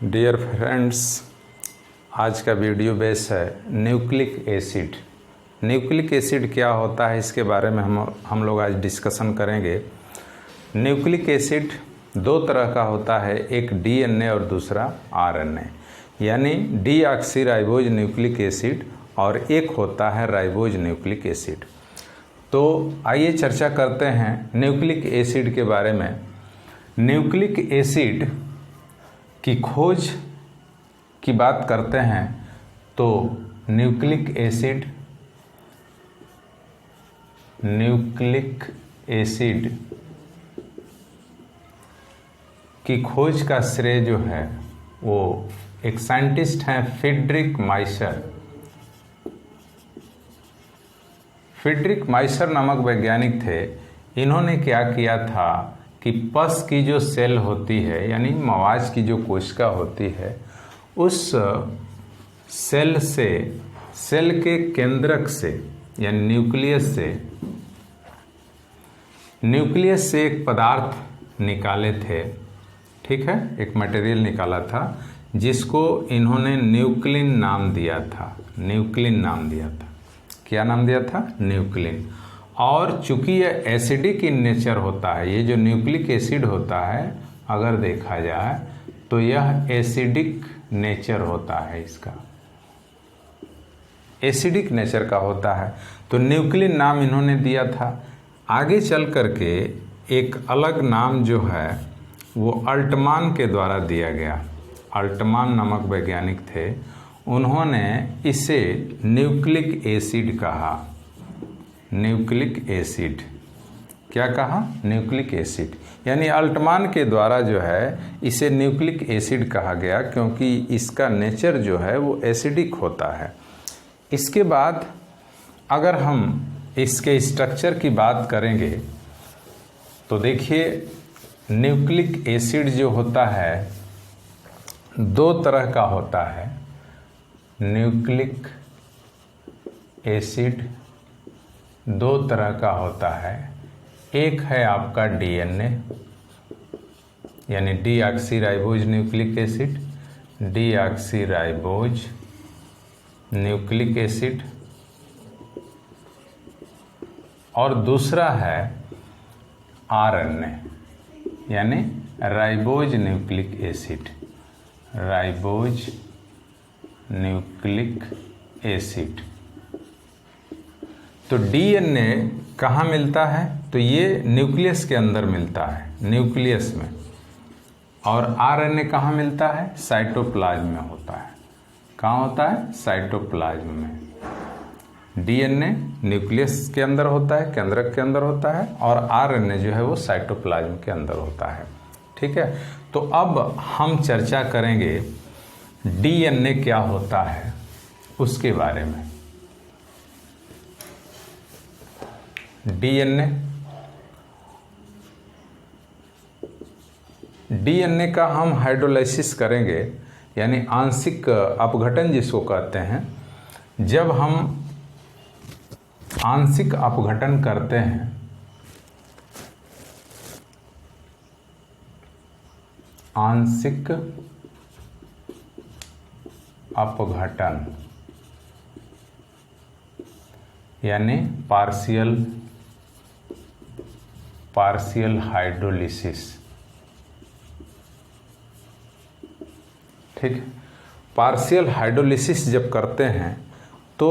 Dear friends, आज का video base है न्यूक्लिक एसिड। न्यूक्लिक एसिड क्या होता है इसके बारे में हम लोग आज डिस्कशन करेंगे। न्यूक्लिक एसिड दो तरह का होता है, एक डीएनए और दूसरा आरएनए, यानी डीऑक्सीराइबोज न्यूक्लिक एसिड, और एक होता है राइबोज न्यूक्लिक एसिड। तो आइए चर्चा करते हैं न्यूक्लिक एसिड के बारे में। न्यूक्लिक एसिड की खोज की बात करते हैं तो न्यूक्लिक एसिड की खोज का श्रेय जो है वो एक साइंटिस्ट हैं फ्रीडरिक माइसर। फ्रीडरिक माइसर नामक वैज्ञानिक थे। इन्होंने क्या किया था कि पस की जो सेल होती है, यानी मवाज की जो कोशिका होती है, उस सेल से, सेल के केंद्रक से यानी न्यूक्लियस से एक पदार्थ निकाले थे। ठीक है, एक मटेरियल निकाला था जिसको इन्होंने न्यूक्लिन नाम दिया था। क्या नाम दिया था? न्यूक्लिन। और चूंकि यह एसिडिक इन नेचर होता है, ये जो न्यूक्लिक एसिड होता है अगर देखा जाए तो यह एसिडिक नेचर होता है, इसका एसिडिक नेचर का होता है, तो न्यूक्लिन नाम इन्होंने दिया था। आगे चल करके एक अलग नाम जो है वो अल्टमान के द्वारा दिया गया। अल्टमान नामक वैज्ञानिक थे, उन्होंने इसे न्यूक्लिक एसिड कहा। न्यूक्लिक एसिड क्या कहा? न्यूक्लिक एसिड, यानी अल्टमान के द्वारा जो है इसे न्यूक्लिक एसिड कहा गया, क्योंकि इसका नेचर जो है वो एसिडिक होता है। इसके बाद अगर हम इसके स्ट्रक्चर की बात करेंगे तो देखिए, न्यूक्लिक एसिड जो होता है दो तरह का होता है। न्यूक्लिक एसिड दो तरह का होता है। एक है आपका डीएनए, यानी deoxyribose nucleic acid, deoxyribose nucleic acid, और दूसरा है आरएनए, यानी ribose nucleic acid, ribose nucleic acid. तो डीएनए कहाँ मिलता है? तो ये न्यूक्लियस के अंदर मिलता है, न्यूक्लियस में। और आरएनए कहाँ मिलता है? साइटोप्लाज्म में होता है। कहाँ होता है? साइटोप्लाज्म में। डीएनए न्यूक्लियस के अंदर होता है, केंद्रक के अंदर होता है, और आरएनए जो है वो साइटोप्लाज्म के अंदर होता है। ठीक है, तो अब हम चर्चा करेंगे डीएनए क्या होता है उसके बारे में। डीएनए का हम हाइड्रोलाइसिस करेंगे, यानी आंशिक अपघटन जिसको कहते हैं। जब हम आंशिक अपघटन करते हैं आंशिक अपघटन यानी पार्शियल हाइड्रोलिसिस। ठीक, पार्शियल हाइड्रोलिसिस जब करते हैं तो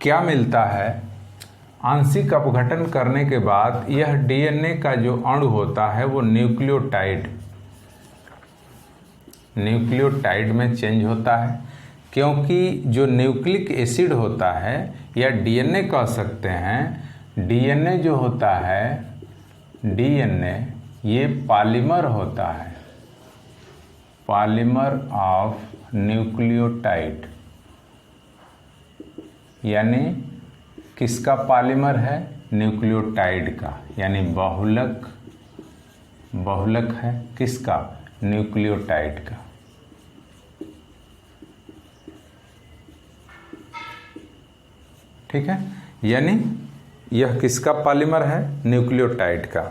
क्या मिलता है? आंशिक अपघटन करने के बाद यह डीएनए का जो अणु होता है वो न्यूक्लियोटाइड में चेंज होता है, क्योंकि जो न्यूक्लिक एसिड होता है या डीएनए कह सकते हैं, डीएनए जो होता है, डीएनए ये पॉलीमर होता है, पॉलीमर ऑफ न्यूक्लियोटाइड। यानी किसका पॉलीमर है? न्यूक्लियोटाइड का, यानी बहुलक है किसका? न्यूक्लियोटाइड का। ठीक है, यानी यह किसका पॉलीमर है? न्यूक्लियोटाइड का।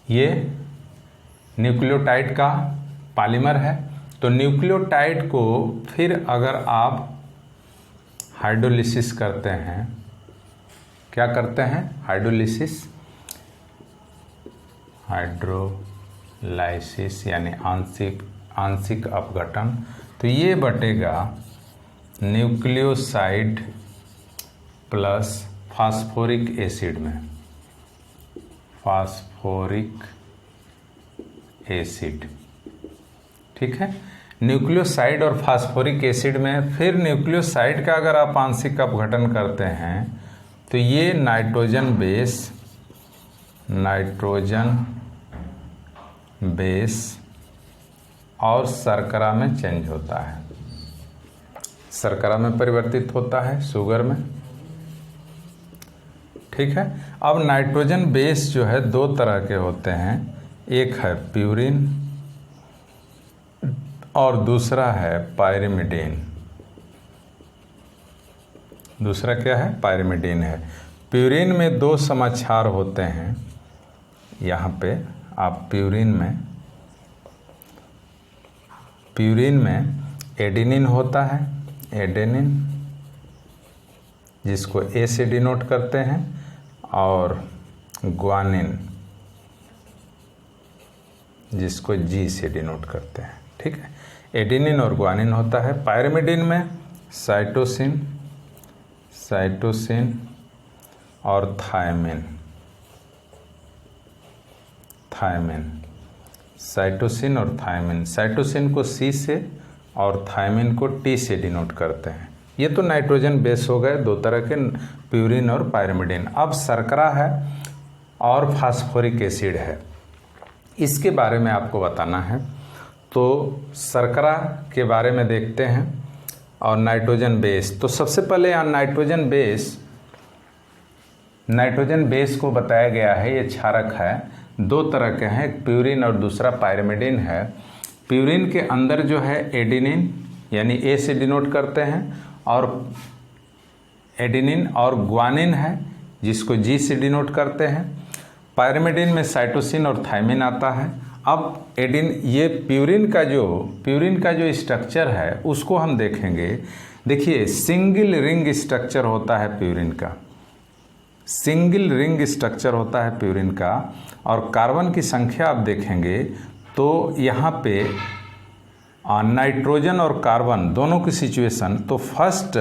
ये न्यूक्लियोटाइड का पॉलीमर है। तो न्यूक्लियोटाइड को फिर अगर आप हाइड्रोलिसिस करते हैं, क्या करते हैं? हाइड्रोलिसिस, हाइड्रोलाइसिस यानी आंशिक अपघटन। तो ये बटेगा न्यूक्लियोसाइड प्लस फास्फोरिक एसिड में, फास्फोरिक एसिड, ठीक है। न्यूक्लियोसाइड और फास्फोरिक एसिड में फिर न्यूक्लियोसाइड का अगर आप आंशिक अपघटन करते हैं तो ये नाइट्रोजन बेस और शर्करा में चेंज होता है, शर्करा में परिवर्तित होता है, शुगर में, ठीक है। अब नाइट्रोजन बेस जो है दो तरह के होते हैं, एक है प्यूरिन और दूसरा है पायरिमिडीन। दूसरा क्या है? पायरिमिडीन है। प्यूरिन में दो समाक्षार होते हैं, यहाँ पे आप प्यूरिन में एडेनिन होता है, एडेनिन जिसको ए से डिनोट करते हैं, और ग्वानिन जिसको जी से डिनोट करते हैं, ठीक है। एडेनिन और ग्वानिन होता है। पायरिमिडीन में साइटोसिन और थायमिन, साइटोसिन और थायमिन, साइटोसिन को सी से और थायमिन को टी से डिनोट करते हैं। ये तो नाइट्रोजन बेस हो गए दो तरह के, प्यूरिन और पायरिमिडीन। अब शर्करा है और फास्फोरिक एसिड है, इसके बारे में आपको बताना है। तो शर्करा के बारे में देखते हैं और नाइट्रोजन बेस। तो सबसे पहले यहाँ नाइट्रोजन बेस को बताया गया है, ये क्षारक है, दो तरह के हैं, एक प्यूरिन और दूसरा पायरिमिडीन है। प्यूरिन के अंदर जो है एडेनिन यानी ए से डिनोट करते हैं, और एडेनिन और ग्वानिन है जिसको जी से डिनोट करते हैं। पायरिमिडीन में साइटोसिन और थायमिन आता है। अब ये प्यूरिन का जो स्ट्रक्चर है उसको हम देखेंगे। देखिए सिंगल रिंग स्ट्रक्चर होता है प्यूरिन का, सिंगल रिंग स्ट्रक्चर होता है प्यूरिन का। और कार्बन की संख्या आप देखेंगे तो यहाँ पे नाइट्रोजन और कार्बन दोनों की सिचुएशन, तो फर्स्ट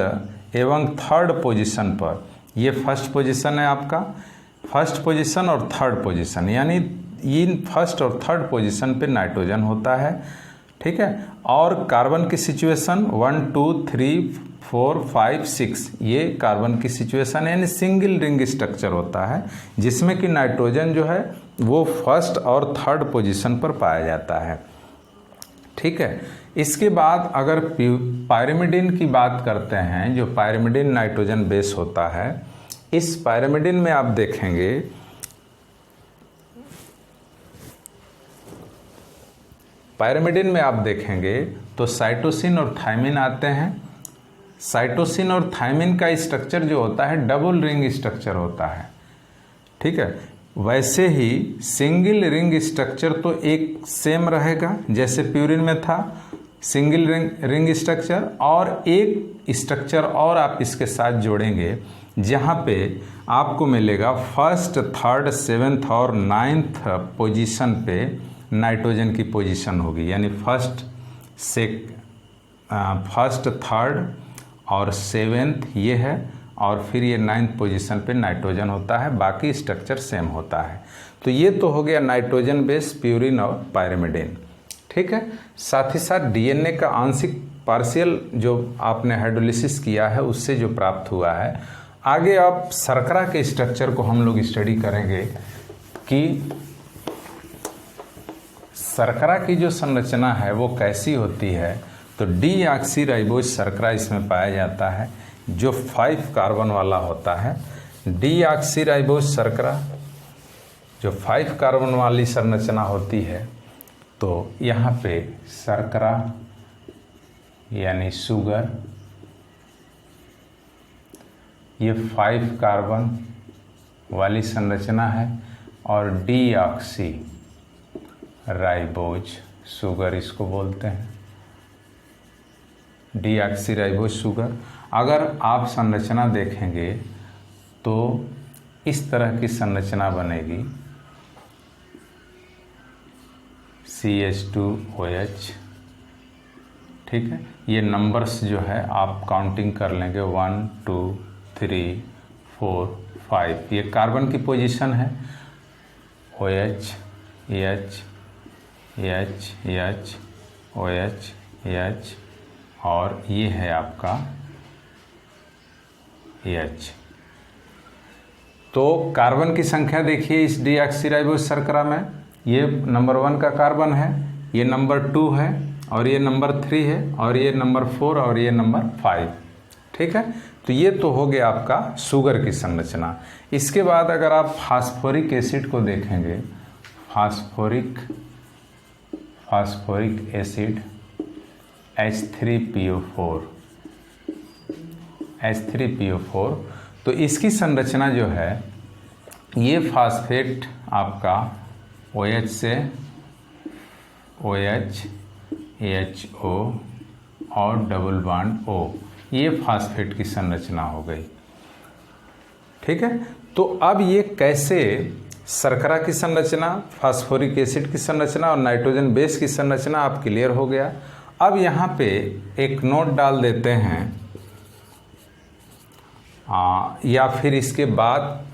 एवं थर्ड पोजीशन पर, ये फर्स्ट पोजीशन है आपका, फर्स्ट पोजीशन और थर्ड पोजीशन, यानी इन फर्स्ट और थर्ड पोजीशन पे नाइट्रोजन होता है, ठीक है। और कार्बन की सिचुएशन 1 2 3 4 5 6, ये कार्बन की सिचुएशन है, यानी सिंगल रिंग स्ट्रक्चर होता है जिसमें कि नाइट्रोजन जो है वो फर्स्ट और थर्ड पोजीशन पर पाया जाता है, ठीक है। इसके बाद अगर पायरिमिडीन की बात करते हैं, जो पायरिमिडीन नाइट्रोजन बेस होता है, इस पायरिमिडीन में आप देखेंगे तो साइटोसिन और थायमिन आते हैं। साइटोसिन और थायमिन का स्ट्रक्चर जो होता है डबल रिंग स्ट्रक्चर होता है, ठीक है। वैसे ही सिंगल रिंग स्ट्रक्चर तो एक सेम रहेगा, जैसे प्यूरिन में था सिंगल रिंग स्ट्रक्चर, और एक स्ट्रक्चर और आप इसके साथ जोड़ेंगे जहाँ पे आपको मिलेगा फर्स्ट थर्ड सेवेंथ और नाइन्थ पोजीशन पे नाइट्रोजन की पोजीशन होगी, यानी फर्स्ट थर्ड और सेवेंथ ये है, और फिर ये नाइन्थ पोजीशन पे नाइट्रोजन होता है, बाकी स्ट्रक्चर सेम होता है। तो ये तो हो गया नाइट्रोजन बेस प्यूरिन और पायरिमिडीन, ठीक है। साथ ही साथ डीएनए का आंशिक पार्शियल जो आपने हाइड्रोलिसिस किया है उससे जो प्राप्त हुआ है। आगे आप शर्करा के स्ट्रक्चर को हम लोग स्टडी करेंगे कि शर्करा की जो संरचना है वो कैसी होती है। तो डीऑक्सीराइबोज शर्करा इसमें पाया जाता है जो 5 कार्बन वाला होता है। डीऑक्सीराइबोज शर्करा जो 5 कार्बन वाली संरचना होती है, तो यहाँ पे शर्करा यानी शुगर, ये 5 कार्बन वाली संरचना है, और डीऑक्सी राइबोज शुगर इसको बोलते हैं, डीऑक्सीराइबोज शुगर। अगर आप संरचना देखेंगे तो इस तरह की संरचना बनेगी, CH2OH, ठीक है। ये नंबर्स जो है आप काउंटिंग कर लेंगे, 1 2 3 4 5, ये कार्बन की पोजीशन है, OH H H H OH H, और ये है आपका H। तो कार्बन की संख्या देखिए इस डीऑक्सीराइबोज शर्करा में, ये नंबर 1 का कार्बन है, ये नंबर 2 है, और ये नंबर 3 है, और ये नंबर 4, और ये नंबर 5, ठीक है। तो ये तो हो गया आपका शुगर की संरचना। इसके बाद अगर आप फास्फोरिक एसिड को देखेंगे, फास्फोरिक एसिड H3PO4, तो इसकी संरचना जो है, ये फास्फेट आपका OH से OH HO और डबल बॉन्ड O, ये फास्फेट की संरचना हो गई, ठीक है। तो अब ये कैसे शर्करा की संरचना, फास्फोरिक एसिड की संरचना और नाइट्रोजन बेस की संरचना आप क्लियर हो गया। अब यहाँ पे एक नोट डाल देते हैं, या फिर इसके बाद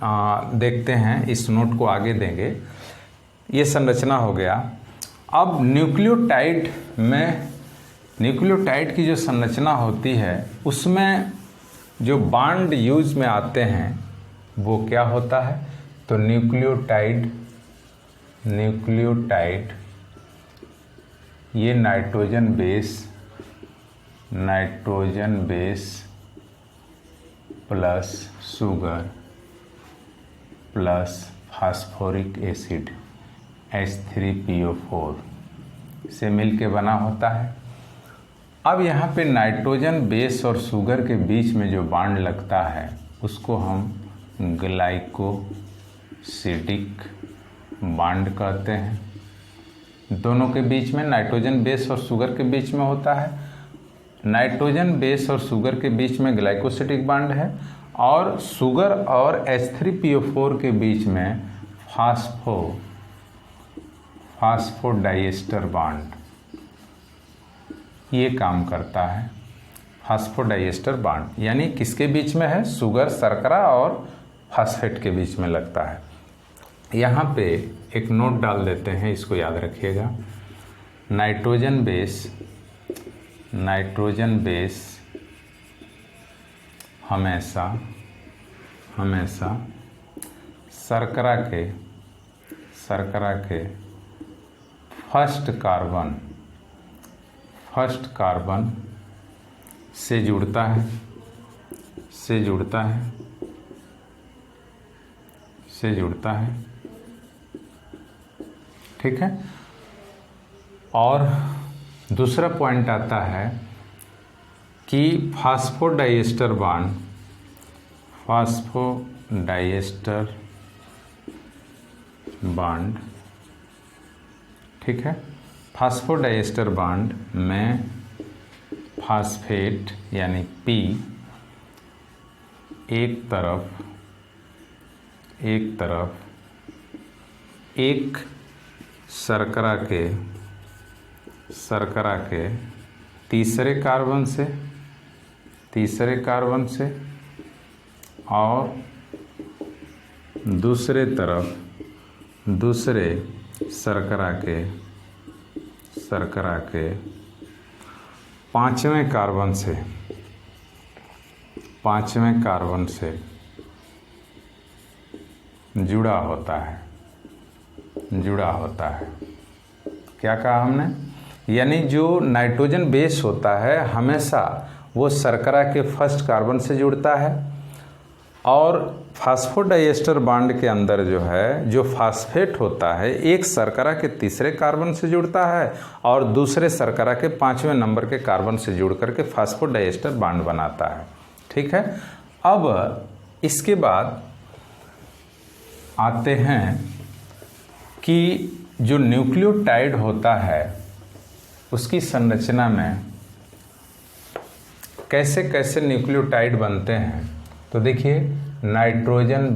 देखते हैं, इस नोट को आगे देंगे। ये संरचना हो गया। अब न्यूक्लियोटाइड की जो संरचना होती है, उसमें जो बॉन्ड यूज में आते हैं वो क्या होता है, तो न्यूक्लियोटाइड ये nitrogen base plus sugar plus phosphoric acid H3PO4 से मिलके बना होता है। अब यहाँ पे नाइट्रोजन बेस और शुगर के बीच में जो बॉन्ड लगता है उसको हम ग्लाइकोसिडिक बॉन्ड कहते हैं। दोनों के बीच में, नाइट्रोजन बेस और शुगर के बीच में होता है। नाइट्रोजन बेस और शुगर के बीच में ग्लाइकोसिडिक बॉन्ड है, और शुगर और H3PO4 के बीच में फास्फोडाइएस्टर बॉन्ड ये काम करता है। फास्फोडाइएस्टर बॉन्ड यानी किसके बीच में है, शुगर, शर्करा और फास्फेट के बीच में लगता है। यहाँ पे एक नोट डाल देते हैं, इसको याद रखिएगा। नाइट्रोजन बेस हमेशा शर्करा के फर्स्ट कार्बन से जुड़ता है, ठीक है। और दूसरा पॉइंट आता है कि फास्फोडाइएस्टर बॉन्ड, ठीक है। फास्फोडाइएस्टर बॉन्ड में फास्फेट यानी P एक तरफ एक शर्करा के तीसरे कार्बन से और दूसरे तरफ दूसरे शर्करा के पांचवें कार्बन से जुड़ा होता है। क्या कहा हमने, यानी जो नाइट्रोजन बेस होता है हमेशा वो शर्करा के फर्स्ट कार्बन से जुड़ता है, और फास्फोडाइएस्टर बॉन्ड के अंदर जो है जो फास्फेट होता है एक शर्करा के तीसरे कार्बन से जुड़ता है और दूसरे शर्करा के 5वें नंबर के कार्बन से जुड़ करके फास्फोडाइएस्टर बॉन्ड बनाता है, ठीक है। अब इसके बाद आते हैं कि जो न्यूक्लियोटाइड होता है उसकी संरचना में कैसे कैसे न्यूक्लियोटाइड बनते हैं, तो देखिए नाइट्रोजन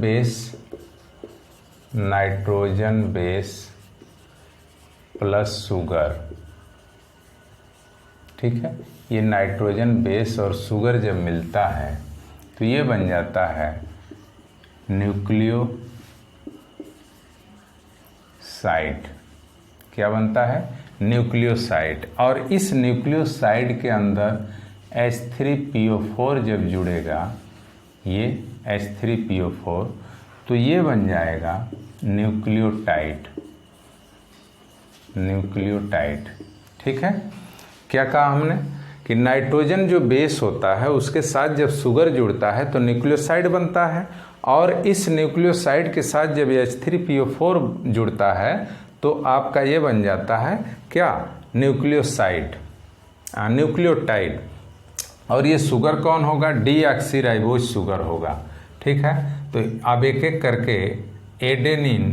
बेस प्लस शुगर, ठीक है। ये नाइट्रोजन बेस और शुगर जब मिलता है तो ये बन जाता है न्यूक्लियोसाइड। क्या बनता है? न्यूक्लियोसाइड। और इस न्यूक्लियोसाइड के अंदर H3PO4 जब जुड़ेगा, ये H3PO4, तो ये बन जाएगा न्यूक्लियोटाइड। ठीक है। क्या कहा हमने कि नाइट्रोजन जो बेस होता है उसके साथ जब शुगर जुड़ता है तो न्यूक्लियोसाइड बनता है, और इस न्यूक्लियोसाइड के साथ जब H3PO4 जुड़ता है तो आपका ये बन जाता है क्या? न्यूक्लियोटाइड। और ये शुगर कौन होगा? डीऑक्सीराइबोज शुगर होगा, ठीक है। तो अब एक एक करके एडेनिन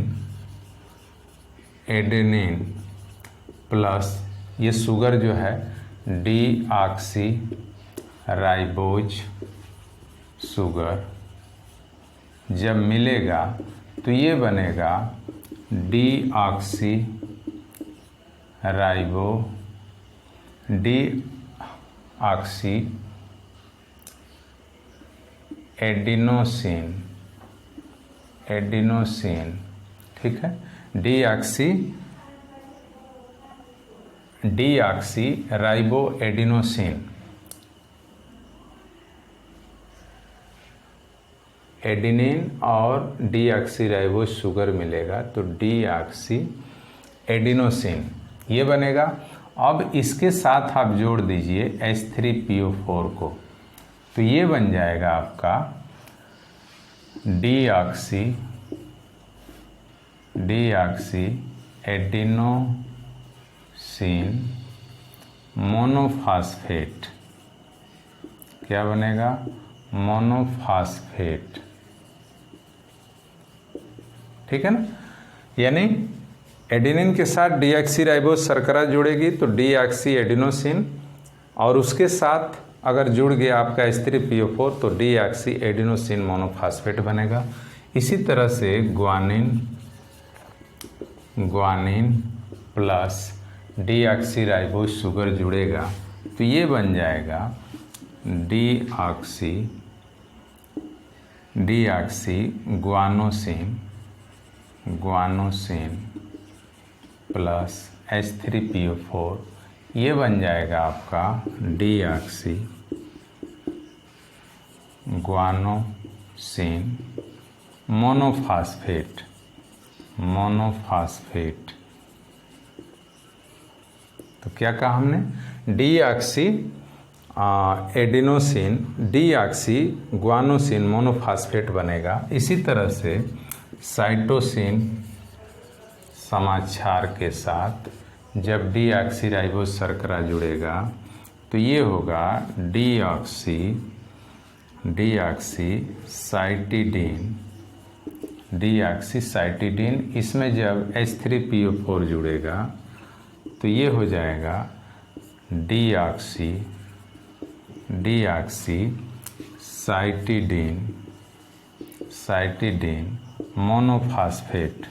प्लस ये शुगर जो है डीऑक्सीराइबोज शुगर जब मिलेगा तो ये बनेगा एडिनोसिन, ठीक है। Deoxyribo adenosine. एडिनिन और डीऑक्सीराइबोज शुगर मिलेगा तो डीऑक्सी एडिनोसिन ये बनेगा। अब इसके साथ आप जोड़ दीजिए H3PO4 को, तो ये बन जाएगा आपका डीऑक्सी एडिनोसिन मोनोफास्फेट। क्या बनेगा? मोनोफास्फेट, ठीक है ना। यानी एडेनिन के साथ डीऑक्सीराइबोज शर्करा जुड़ेगी तो डीऑक्सी एडिनोसिन, और उसके साथ अगर जुड़ गया आपका H3PO4 तो डीऑक्सी एडिनोसिन मोनोफास्फेट बनेगा। इसी तरह से ग्वानिन प्लस डीऑक्सीराइबोज शुगर जुड़ेगा तो ये बन जाएगा डीऑक्सी ग्वानोसिन प्लस H3PO4, ये बन जाएगा आपका डीऑक्सी ग्वानोसिन मोनोफास्फेट। तो क्या कहा हमने? Deoxy adenosine deoxy guanosine monophosphate बनेगा। इसी तरह से साइटोसिन समाक्षार के साथ जब डीऑक्सीराइबोज शर्करा जुड़ेगा तो ये होगा डीऑक्सीसाइटिडीन। इसमें जब H3PO4 जुड़ेगा तो ये हो जाएगा डीऑक्सीसाइटिडीन मोनोफास्फेट।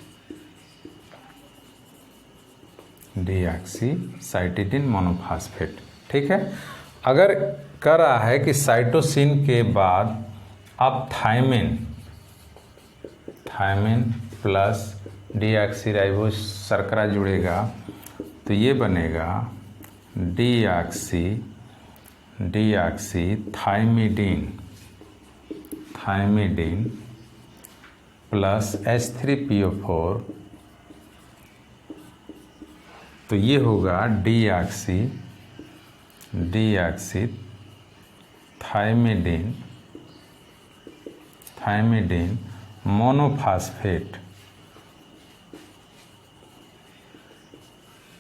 डीऑक्सीसाइटिडीन मोनोफास्फेट, ठीक है। अगर कह रहा है कि साइटोसिन के बाद अब थायमिन प्लस डीऑक्सीराइबोज शर्करा जुड़ेगा तो ये बनेगा थायमिडीन प्लस H3PO4, तो ये होगा डीऑक्सी थायमिडीन मोनोफास्फेट,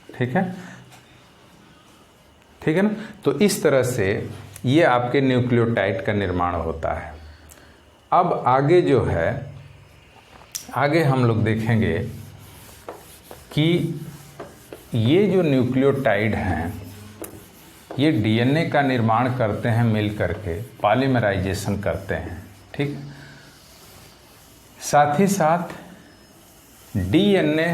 ठीक है ना। तो इस तरह से ये आपके न्यूक्लियोटाइड का निर्माण होता है। अब आगे जो है, आगे हम लोग देखेंगे कि ये जो न्यूक्लियोटाइड हैं ये डीएनए का निर्माण करते हैं, मिल करके पॉलीमराइजेशन करते हैं, ठीक। साथ ही साथ डीएनए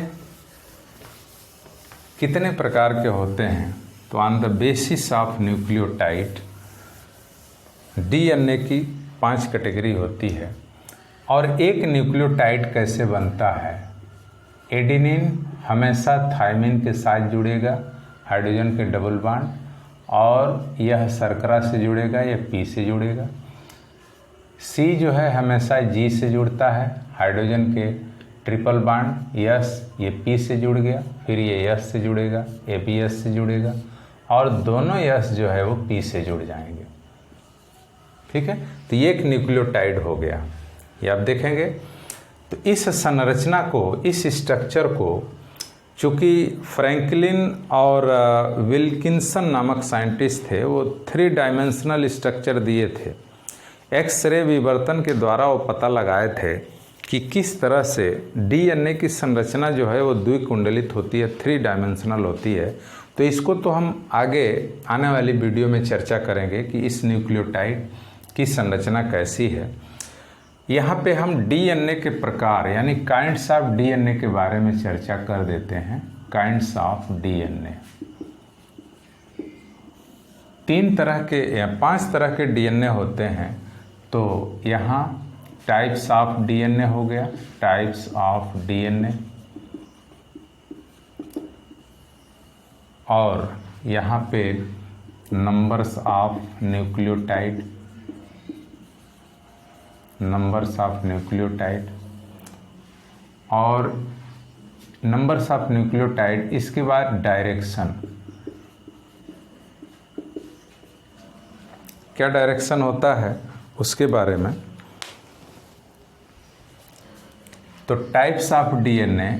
कितने प्रकार के होते हैं, तो on the basis of nucleotide DNA की 5 कैटेगरी होती है। और एक न्यूक्लियोटाइड कैसे बनता है, एडेनिन हमेशा थायमिन के साथ जुड़ेगा, हाइड्रोजन के डबल बॉन्ड, और यह शर्करा से जुड़ेगा या पी से जुड़ेगा। सी जो है हमेशा जी से जुड़ता है, हाइड्रोजन के ट्रिपल बॉन्ड यस, ये पी से जुड़ गया, फिर ये यस से जुड़ेगा, ए बी एस से जुड़ेगा, और दोनों यस जो है वो पी से जुड़ जाएंगे, ठीक है। तो ये एक न्यूक्लियोटाइड हो गया, ये आप देखेंगे। तो इस संरचना को, इस स्ट्रक्चर को, चूँकि फ्रैंकलिन और विल्किंसन नामक साइंटिस्ट थे, वो 3 डायमेंशनल स्ट्रक्चर दिए थे। एक्सरे विवर्तन के द्वारा वो पता लगाए थे कि किस तरह से डीएनए की संरचना जो है वो द्विकुंडलित होती है, 3 डायमेंशनल होती है। तो इसको तो हम आगे आने वाली वीडियो में चर्चा करेंगे कि इस न्यूक्लियोटाइड की संरचना कैसी है। यहाँ पे हम डीएनए के प्रकार यानी काइंड्स ऑफ डीएनए के बारे में चर्चा कर देते हैं। काइंड्स ऑफ डीएनए, 3 तरह के या 5 तरह के डीएनए होते हैं। तो यहाँ टाइप्स ऑफ डीएनए हो गया, टाइप्स ऑफ डीएनए, और यहाँ पे numbers of nucleotide, numbers of nucleotide, और नंबर्स ऑफ न्यूक्लियोटाइड। इसके बाद डायरेक्शन, क्या डायरेक्शन होता है उसके बारे में। तो टाइप्स ऑफ डीएनए,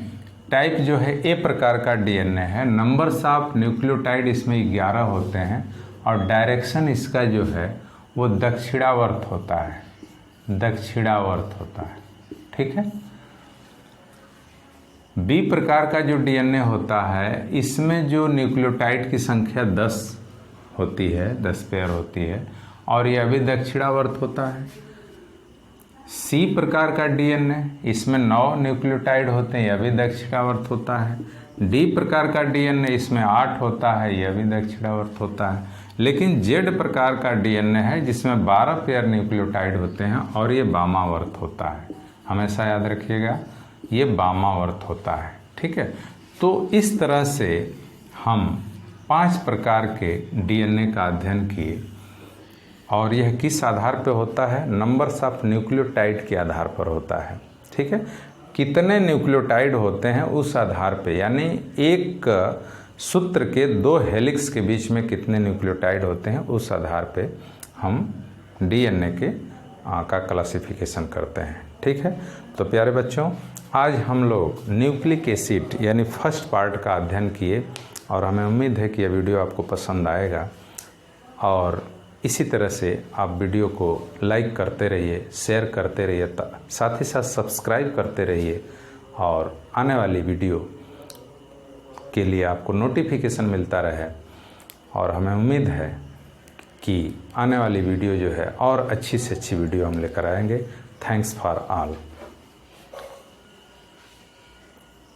टाइप जो है ए प्रकार का डीएनए है, नंबर्स ऑफ न्यूक्लियोटाइड इसमें 11 होते हैं, और डायरेक्शन इसका जो है वो दक्षिणावर्त होता है, दक्षिणावर्त होता है, ठीक है। बी प्रकार का जो डीएनए होता है, इसमें जो न्यूक्लियोटाइड की संख्या 10 होती है, 10 पेयर होती है, और यह भी दक्षिणावर्त होता है। सी प्रकार का डीएनए, इसमें 9 न्यूक्लियोटाइड होते हैं, यह भी दक्षिणावर्त होता है। डी प्रकार का डीएनए, इसमें 8 होता है, यह भी दक्षिणावर्त होता है। लेकिन जेड प्रकार का डीएनए है जिसमें 12 पेयर न्यूक्लियोटाइड होते हैं, और ये वामावर्त होता है। हमेशा याद रखिएगा, ये वामावर्त होता है, ठीक है। तो इस तरह से हम 5 प्रकार के डीएनए का अध्ययन किए, और यह किस आधार पर होता है, नंबर्स ऑफ न्यूक्लियोटाइड के आधार पर होता है, ठीक है। कितने न्यूक्लियोटाइड होते हैं उस आधार पे, यानी एक सूत्र के 2 हेलिक्स के बीच में कितने न्यूक्लियोटाइड होते हैं उस आधार पे हम डीएनए के का क्लासिफिकेशन करते हैं, ठीक है। तो प्यारे बच्चों, आज हम लोग न्यूक्लिक एसिड यानी फर्स्ट पार्ट का अध्ययन किए, और हमें उम्मीद है कि यह वीडियो आपको पसंद आएगा। और इसी तरह से आप वीडियो को लाइक करते रहिए, शेयर करते रहिए, साथ ही साथ सब्सक्राइब करते रहिए, और आने वाली वीडियो के लिए आपको नोटिफिकेशन मिलता रहे। और हमें उम्मीद है कि आने वाली वीडियो जो है और अच्छी से अच्छी वीडियो हम लेकर आएंगे। Thanks for all.